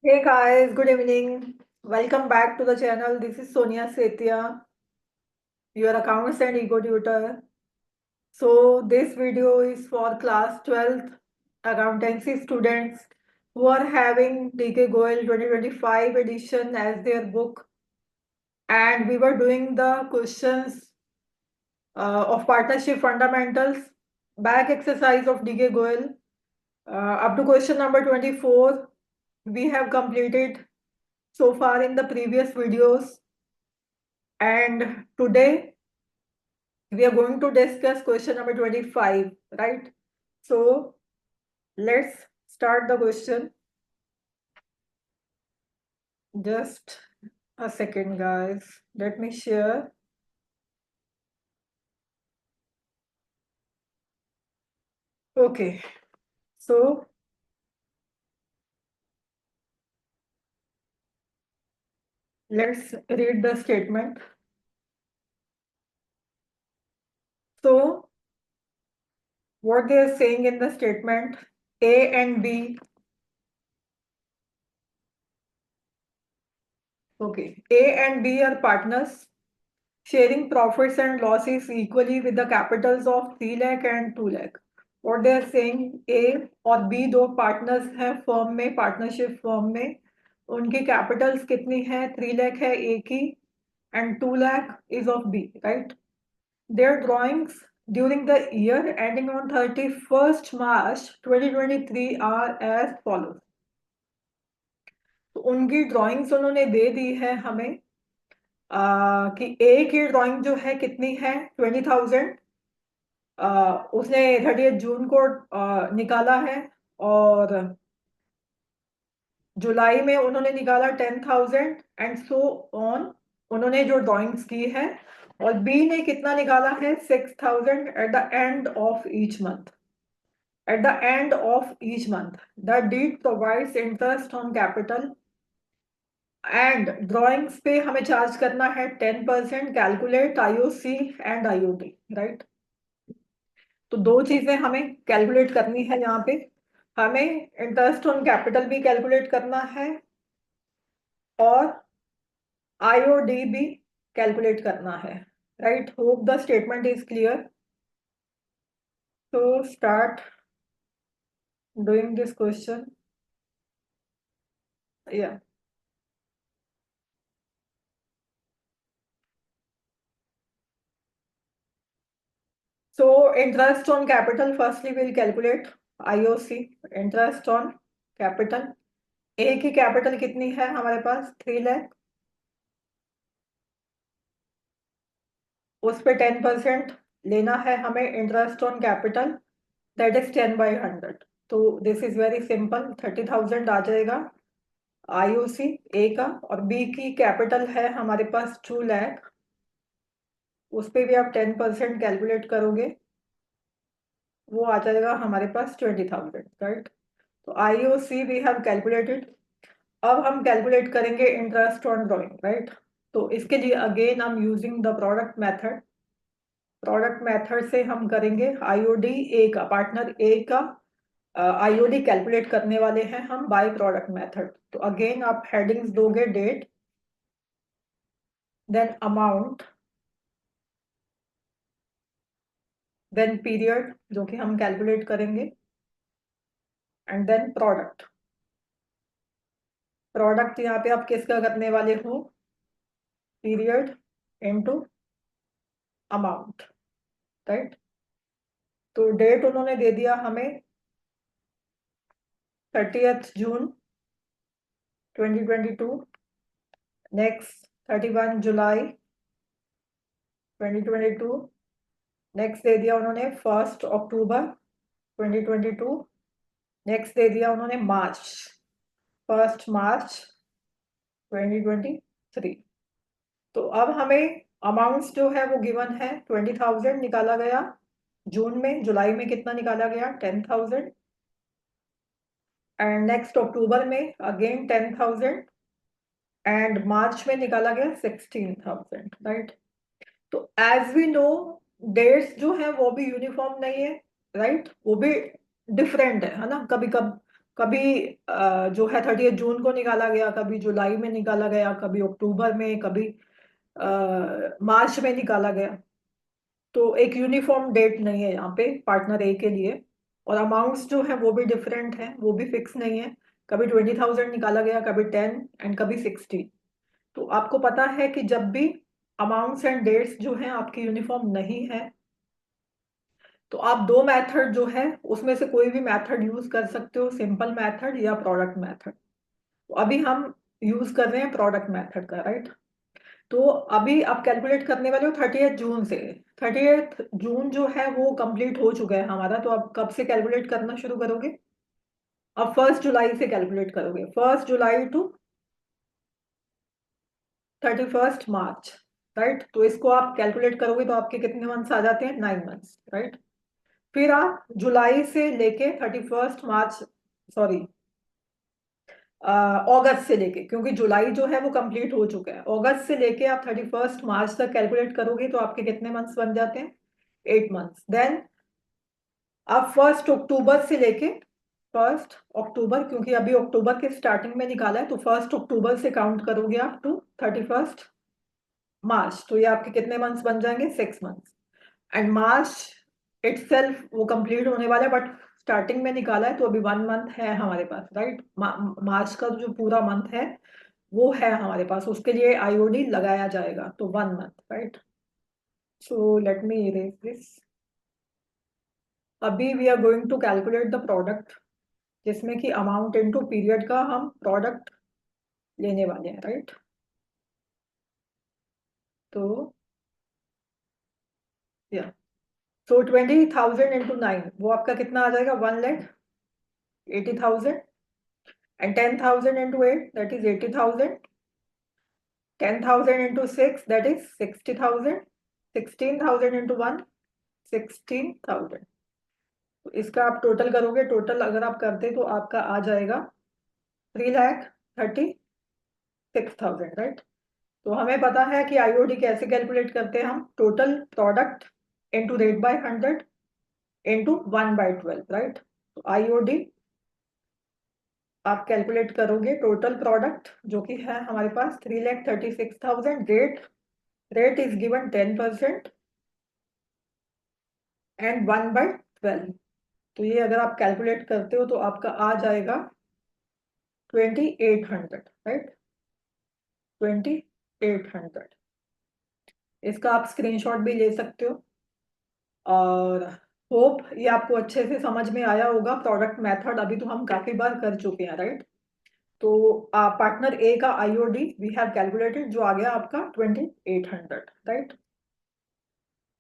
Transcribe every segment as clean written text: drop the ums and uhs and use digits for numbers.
Hey guys, good evening. Welcome back to the channel. This is Sonia Setia, your accounts and ego tutor. So this video is for class 12th accountancy students who are having DK Goel 2025 edition as their book, and we were doing the questions of partnership fundamentals, back exercise of DK Goel up to question number 24. We have completed so far in the previous videos. And today we are going to discuss question number 25, right? So let's start the question. Just a second, guys. Let me share. Okay, so let's read the statement. So what they are saying in the statement, A and B. Okay, A and B are partners sharing profits and losses equally with the capitals of 3 lakh and 2 lakh. What they are saying, A और B दो partners हैं firm में, partnership firm में. उनकी Capitals कितनी है? 3 लाख है A की and 2 lakh is of B, right? Their drawings during the year ending on 31st March 2023 are as follows. तो उनकी ड्राइंग्स उन्होंने दे दी है हमें कि ए की ड्राइंग जो है कितनी है 20,000. उसने 30 जून को निकाला है और जुलाई में उन्होंने निकाला 10,000 एंड सो ऑन. उन्होंने जो ड्राइंग्स की है और बी ने कितना निकाला है 6,000 at the end of each month. At the end of each month the deed provides interest on capital and drawings पे हमें चार्ज करना है 10%. Calculate IOC and IOT, right? तो दो चीजें हमें कैलकुलेट करनी है यहाँ पे. हमें इंटरेस्ट ऑन कैपिटल भी कैलकुलेट करना है और आईओडी भी कैलकुलेट करना है, right? Hope the statement is clear. So start doing this question. Yeah. So interest on capital, firstly we'll calculate IOC, interest on capital. A की कैपिटल कितनी है हमारे पास? 3 लाख. उस पे 10% लेना है हमें interest on capital, that is 10/100. तो दिस इज वेरी सिंपल, 30,000 आ जाएगा आईओसी ए का. और बी की कैपिटल है हमारे पास 2 लाख. उस पे भी आप 10% कैलकुलेट करोगे, वो आ जाएगा हमारे पास 20,000, राइट? तो आईओसी वी हैव कैलकुलेटेड. अब हम कैलकुलेट करेंगे इंटरेस्ट ऑन ड्रॉइंग, राइट? तो इसके लिए again I am using the product method. Product method से हम करेंगे आईओडी ए का, पार्टनर ए का आईओडी कैलकुलेट करने वाले हैं हम बाय प्रोडक्ट मेथड. तो अगेन आप हेडिंग्स दोगे, date, then amount, then period जो कि हम कैलकुलेट करेंगे, एंड देन प्रोडक्ट. प्रोडक्ट यहाँ पे आप किसका करने वाले हो? Period into amount, right? तो डेट उन्होंने दे दिया हमें 30th जून 2022. नेक्स्ट 31 जुलाई 2022. नेक्स्ट दे दिया उन्होंने 1 अक्टूबर 2022. नेक्स्ट दे दिया उन्होंने मार्च, 1 मार्च 2023. तो अब हमें अमाउंट्स जो है वो गिवन है, 20,000 निकाला गया जून में, जुलाई में कितना निकाला गया? 10,000. एंड नेक्स्ट अक्टूबर में अगेन 10,000 एंड मार्च में निकाला गया 16,000, राइट? तो एज वी नो डेट्स जो है वो भी यूनिफॉर्म नहीं है, राइट? वो भी डिफरेंट है ना. कभी कब कभी जो है 30 जून को निकाला गया, कभी जुलाई में निकाला गया, कभी अक्टूबर में, कभी मार्च में निकाला गया। तो एक यूनिफॉर्म डेट नहीं है यहाँ पे पार्टनर ए के लिए। और अमाउंट्स जो है वो भी डिफरेंट है, वो भी फिक्स नहीं है। कभी 20,000 निकाला गया, कभी 10 एंड कभी 16। तो आपको पता है कि जब भी अमाउंट्स एंड डेट्स जो हैं आपकी यूनिफॉर्म नहीं है, तो आप दो मेथड जो है उसमें से कोई भी मेथड यूज कर सकते हो, सिंपल मेथड या प्रोडक्ट मेथड। तो अभी हम यूज कर रहे हैं प्रोडक्ट मेथड का, राइट। तो अभी आप कैलकुलेट करने वाले हो 30 जून से। 30 जून जो है वो कंप्लीट हो चुका है हमारा, तो आप कब से कैलकुलेट करना शुरू करोगे? अब 1 जुलाई से कैलकुलेट करोगे, 1 जुलाई टू 31 मार्च, राइट। तो इसको आप कैलकुलेट करोगे तो आपके कितने मंथ्स आ जाते हैं? 9 मंथ्स, राइट। फिर आप जुलाई से लेके 31 मार्च, सॉरी, अगस्त से लेके, क्योंकि जुलाई जो है वो कंप्लीट हो चुका है, अगस्त से लेके आप 31 मार्च तक कैलकुलेट करोगे तो आपके कितने मंथ्स बन जाते हैं? 8 मंथ्स। देन आप 1 अक्टूबर से लेके 1 अक्टूबर, क्योंकि अभी अक्टूबर के स्टार्टिंग में निकाला है, तो 1 अक्टूबर से काउंट करोगे आप टू 31 मार्च। तो ये आपके कितने मंथ्स बन जाएंगे? 6 मंथ्स। एंड मार्च इटसेल्फ वो कंप्लीट होने वाला है, बट स्टार्टिंग में निकाला है तो अभी 1 मंथ है हमारे पास, राइट। मार्च का जो पूरा मंथ है वो है हमारे पास, उसके लिए आईओडी लगाया जाएगा, तो 1 month, right. So let me erase this. अभी we are going to calculate the product, जिसमें कि अमाउंट इनटू पीरियड का हम प्रोडक्ट लेने वाले हैं, राइट। तो या सो 20,000 इंटू 9, वो आपका कितना आ जाएगा? 1,80,000। And 10,000 into 8, that is 80,000। 10,000 into 6, that is 60,000. 16,000 into 1, 16,000। तो इसका आप टोटल करोगे, टोटल अगर आप करते तो आपका आ जाएगा 3,36,000, राइट। तो हमें पता है कि आईओडी कैसे कैलकुलेट करते हैं हम, total product into rate by 100 into 1/12, right. तो आईओडी आप कैलकुलेट करोगे टोटल प्रोडक्ट जो कि है हमारे पास 3,36,000। Rate is given 10% and 1/12। तो ये अगर आप कैलकुलेट करते हो तो आपका आ जाएगा 2,800, राइट। 2,800। इसका आप स्क्रीनशॉट भी ले सकते हो। और होप ये आपको अच्छे से समझ में आया होगा। प्रोडक्ट मेथड अभी तो हम काफी बार कर चुके हैं, राइट। तो पार्टनर ए का आईओडी वी हैव कैलकुलेटेड, जो आ गया आपका 2,800, राइट।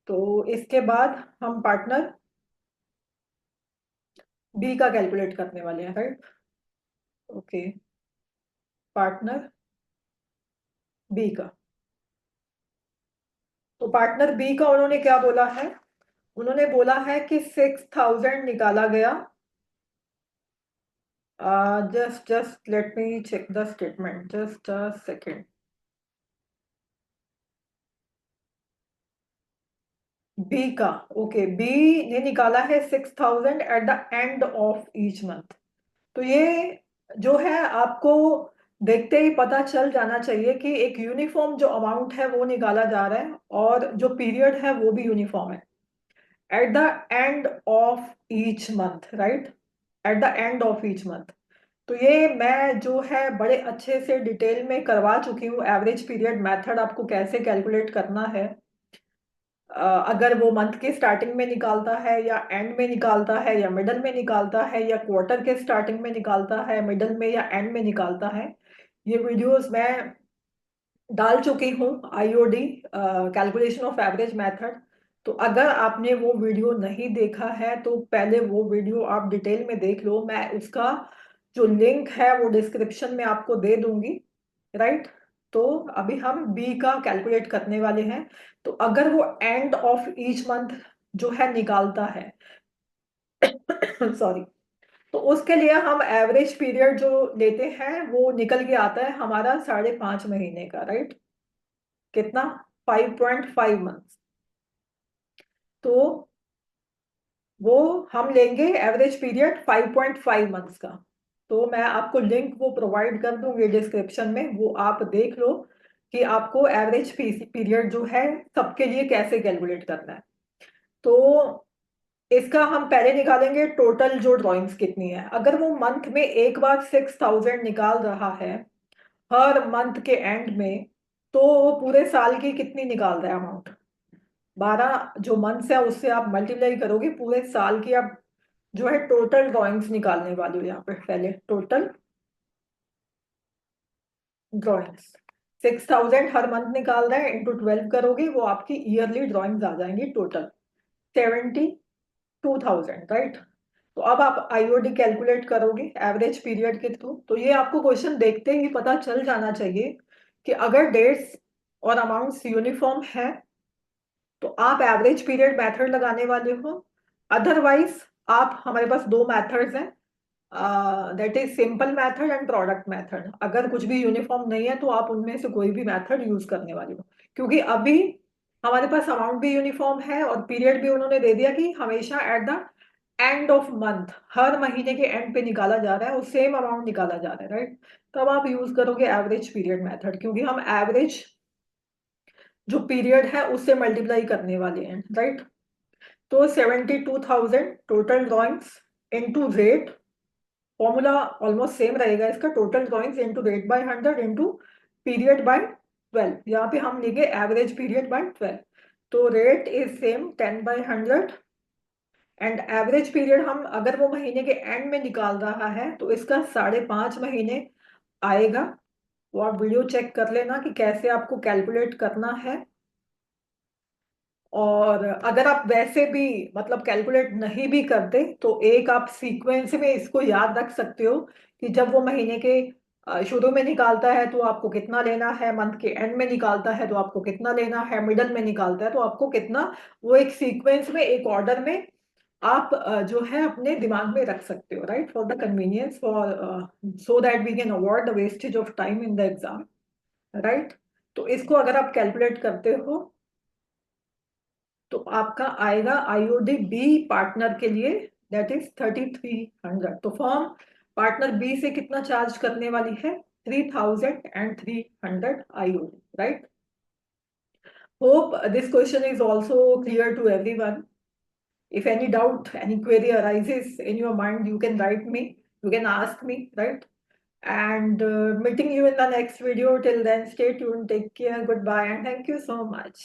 तो इसके बाद हम पार्टनर बी का कैलकुलेट करने वाले हैं, राइट। ओके, पार्टनर बी का। तो पार्टनर बी का उन्होंने क्या बोला है? उन्होंने बोला है कि 6,000 निकाला गया। Just let me check the statement, just a second. B का, ओके, बी ने निकाला है 6,000 at the end of each month. तो ये जो है आपको देखते ही पता चल जाना चाहिए कि एक यूनिफॉर्म जो अमाउंट है वो निकाला जा रहा है, और जो पीरियड है वो भी यूनिफॉर्म है, eight the end of each month, right. Eight the end of each month. तो ये मैं जो है बड़े अच्छे से डिटेल में करवा चुकी हूँ, एवरेज पीरियड मेथड आपको कैसे कैलकुलेट करना है। अगर वो मंथ के स्टार्टिंग में निकालता है या एंड में निकालता है या मिडल में निकालता है या क्वार्टर के स्टार्टिंग में निकालता है, मिडल में या एंड में निकालता है, ये वीडियोस मैं डाल चुकी हूँ। IOD calculation of average method. तो अगर आपने वो वीडियो नहीं देखा है तो पहले वो वीडियो आप डिटेल में देख लो, मैं उसका जो लिंक है वो डिस्क्रिप्शन में आपको दे दूंगी, राइट। तो अभी हम बी का कैलकुलेट करने वाले हैं। तो अगर वो एंड ऑफ ईच मंथ जो है निकालता है सॉरी, तो उसके लिए हम एवरेज पीरियड जो लेते हैं वो निकल के आता है हमारा 5.5 महीने का, राइट। कितना? 5.5 मंथ्स। तो वो हम लेंगे एवरेज पीरियड 5.5 मंथ्स का। तो मैं आपको लिंक वो प्रोवाइड कर दूंगी डिस्क्रिप्शन में, वो आप देख लो कि आपको एवरेज पीरियड जो है सबके लिए कैसे कैलकुलेट करना है। तो इसका हम पहले निकालेंगे टोटल जो ड्राइंग्स कितनी है। अगर वो मंथ में एक बार 6,000 निकाल रहा है हर मंथ के एंड में, तो वो पूरे साल की कितनी निकाल रहा है अमाउंट। 12 जो मंथ्स है उससे आप मल्टीप्लाई करोगे, पूरे साल की आप जो है टोटल ड्राइंग्स निकालने वाली हो। यहाँ पे पहले टोटल ड्राइंग्स 6,000 हर मंथ निकाल रहे हैं, इंटू 12 करोगे, वो आपकी ईयरली ड्राइंग्स आ जाएंगी टोटल 72,000, राइट। तो अब आप आईओडी कैलकुलेट करोगे एवरेज पीरियड के थ्रू। तो ये आपको क्वेश्चन देखते ही पता चल जाना चाहिए कि अगर डेट्स और अमाउंट्स यूनिफॉर्म है तो आप एवरेज पीरियड मेथड लगाने वाले हो। अदरवाइज आप, हमारे पास दो मेथड्स हैं, that is simple method and product method. अगर कुछ भी यूनिफॉर्म नहीं है तो आप उनमें से कोई भी मेथड यूज करने वाले हो, क्योंकि अभी हमारे पास अमाउंट भी यूनिफॉर्म है और पीरियड भी उन्होंने दे दिया कि हमेशा at the end of month, हर महीने के एंड पे निकाला जा रहा है और सेम अमाउंट निकाला जा रहा है, राइट। तब आप यूज करोगे एवरेज पीरियड मेथड, क्योंकि हम एवरेज जो पीरियड है उससे मल्टीप्लाई करने वाले हैं, राइट। तो 72,000 total drawings into rate, formula almost same रहेगा इसका, total drawings into rate by 100 into period by 12। यहाँ पे हम लेंगे एवरेज पीरियड बाय 12। तो rate is same 10/100 and average period हम अगर वो महीने के एंड में निकाल रहा है तो इसका 5.5 महीने आएगा। वो आप वीडियो चेक कर लेना कि कैसे आपको कैलकुलेट करना है। और अगर आप वैसे भी मतलब कैलकुलेट नहीं भी करते तो एक आप सीक्वेंस में इसको याद रख सकते हो कि जब वो महीने के शुरू में निकालता है तो आपको कितना लेना है, मंथ के एंड में निकालता है तो आपको कितना लेना है, मिडल में निकालता है तो आपको कितना। वो एक सीक्वेंस में, एक ऑर्डर में आप जो है अपने दिमाग में रख सकते हो, right, for the convenience, for so that we can avoid the wastage of time in the exam, right. तो इसको अगर आप कैलकुलेट करते हो तो आपका आएगा आईओडी बी पार्टनर के लिए, दैट इज 3,300। तो फॉर्म पार्टनर बी से कितना चार्ज करने वाली है, 3,300 IOD, right. Hope this question is also clear to everyone. If any doubt, any query arises in your mind, you can write me, you can ask me, right? And meeting you in the next video. Till then, stay tuned, take care, goodbye, and thank you so much.